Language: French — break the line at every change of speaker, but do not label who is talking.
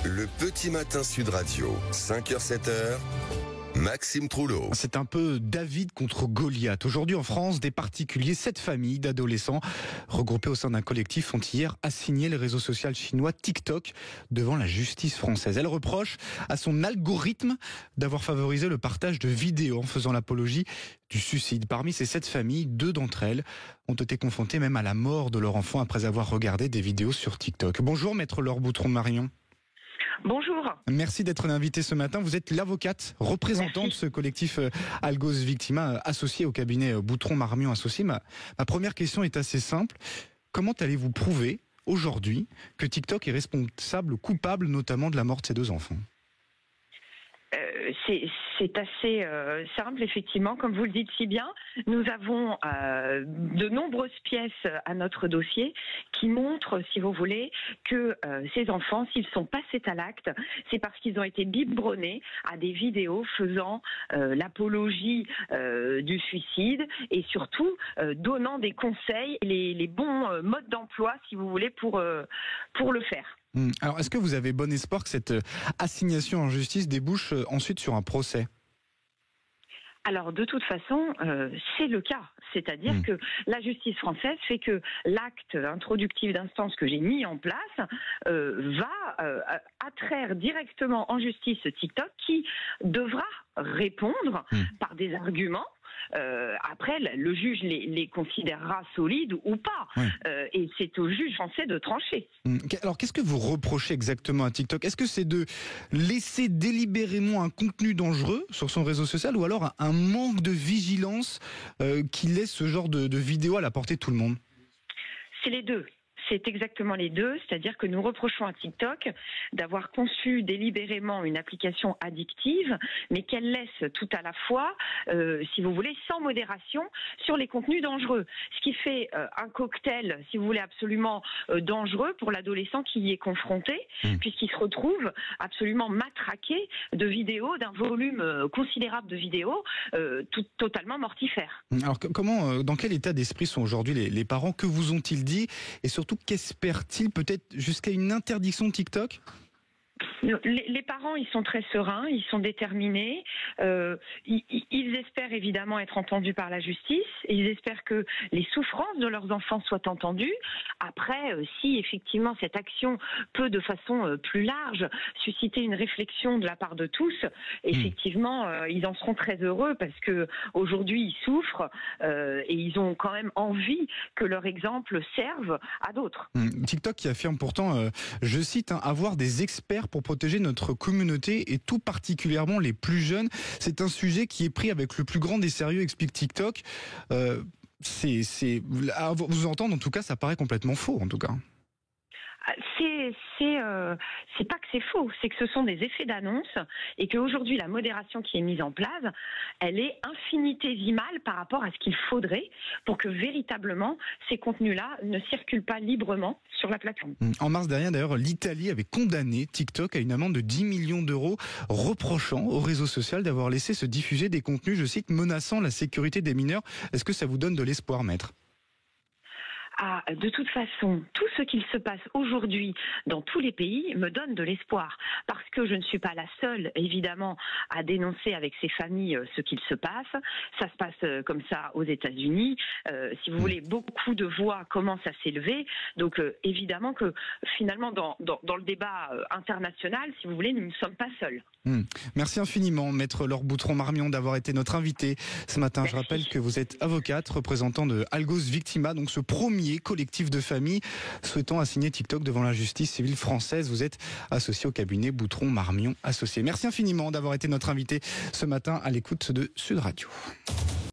Le petit matin Sud Radio, 5h-7h, Maxime Trouleau.
C'est un peu David contre Goliath. Aujourd'hui en France, des particuliers, 7 familles d'adolescents regroupés au sein d'un collectif ont hier assigné le réseau social chinois TikTok devant la justice française. Elle reproche à son algorithme d'avoir favorisé le partage de vidéos en faisant l'apologie du suicide. Parmi ces 7 familles, 2 d'entre elles ont été confrontées même à la mort de leur enfant après avoir regardé des vidéos sur TikTok. Bonjour Maître Laure Boutron-Marion.
Bonjour.
Merci d'être l'invité ce matin. Vous êtes l'avocate représentante de ce collectif Algos Victima associé au cabinet Boutron-Marmion Associés. Ma première question est assez simple. Comment allez-vous prouver aujourd'hui que TikTok est responsable, coupable notamment de la mort de ces 2 enfants ?
C'est assez simple, effectivement, comme vous le dites si bien. Nous avons de nombreuses pièces à notre dossier qui montrent, si vous voulez, que ces enfants, s'ils sont passés à l'acte, c'est parce qu'ils ont été biberonnés à des vidéos faisant l'apologie du suicide et surtout donnant des conseils, les bons modes d'emploi, si vous voulez, pour le faire.
Alors, est-ce que vous avez bon espoir que cette assignation en justice débouche ensuite sur un procès ?
Alors, de toute façon, c'est le cas. C'est-à-dire que la justice française fait que l'acte introductif d'instance que j'ai mis en place va attraire directement en justice TikTok qui devra répondre par des arguments. Après, le juge les considérera solides ou pas. Et c'est au juge français de trancher.
Alors, qu'est-ce que vous reprochez exactement à TikTok ? Est-ce que c'est de laisser délibérément un contenu dangereux sur son réseau social ou alors un manque de vigilance qui laisse ce genre de vidéo à la portée de tout le monde ?
C'est les deux. C'est exactement les deux, c'est-à-dire que nous reprochons à TikTok d'avoir conçu délibérément une application addictive, mais qu'elle laisse tout à la fois, si vous voulez, sans modération sur les contenus dangereux. Ce qui fait un cocktail, si vous voulez, absolument dangereux pour l'adolescent qui y est confronté, puisqu'il se retrouve absolument matraqué de vidéos, d'un volume considérable de vidéos, totalement mortifères. Alors
comment, dans quel état d'esprit sont aujourd'hui les parents ? Que vous ont-ils dit ? Et surtout, qu'espèrent-ils peut-être jusqu'à une interdiction de TikTok ?
Les parents, ils sont très sereins, ils sont déterminés. Ils espèrent évidemment être entendus par la justice. Et ils espèrent que les souffrances de leurs enfants soient entendues. Après, si effectivement cette action peut de façon plus large susciter une réflexion de la part de tous, effectivement, ils en seront très heureux parce que aujourd'hui ils souffrent et ils ont quand même envie que leur exemple serve à d'autres.
TikTok qui affirme pourtant, je cite, avoir des experts pour protéger notre communauté et tout particulièrement les plus jeunes. C'est un sujet qui est pris avec le plus grand des sérieux, explique TikTok. À vous entendre, en tout cas, ça paraît complètement faux, en tout cas.
C'est pas que c'est faux, c'est que ce sont des effets d'annonce et qu'aujourd'hui la modération qui est mise en place, elle est infinitésimale par rapport à ce qu'il faudrait pour que véritablement ces contenus-là ne circulent pas librement sur la plateforme.
En mars dernier, d'ailleurs, l'Italie avait condamné TikTok à une amende de 10 millions d'euros, reprochant au réseau social d'avoir laissé se diffuser des contenus, je cite, menaçant la sécurité des mineurs. Est-ce que ça vous donne de l'espoir, maître ?
De toute façon, tout ce qu'il se passe aujourd'hui dans tous les pays me donne de l'espoir. Parce que je ne suis pas la seule, évidemment, à dénoncer avec ces familles ce qu'il se passe. Ça se passe comme ça aux États-Unis. Si vous voulez, beaucoup de voix commencent à s'élever. Donc, évidemment que finalement, dans le débat international, si vous voulez, nous ne sommes pas seuls.
Merci infiniment, Maître Laure Boutron-Marmion, d'avoir été notre invité ce matin. Merci. Je rappelle que vous êtes avocate, représentant de Algos Victima, donc ce premier collectif de familles souhaitant assigner TikTok devant la justice civile française. Vous êtes associé au cabinet Boutron-Marmion Associés. Merci infiniment d'avoir été notre invité ce matin à l'écoute de Sud Radio.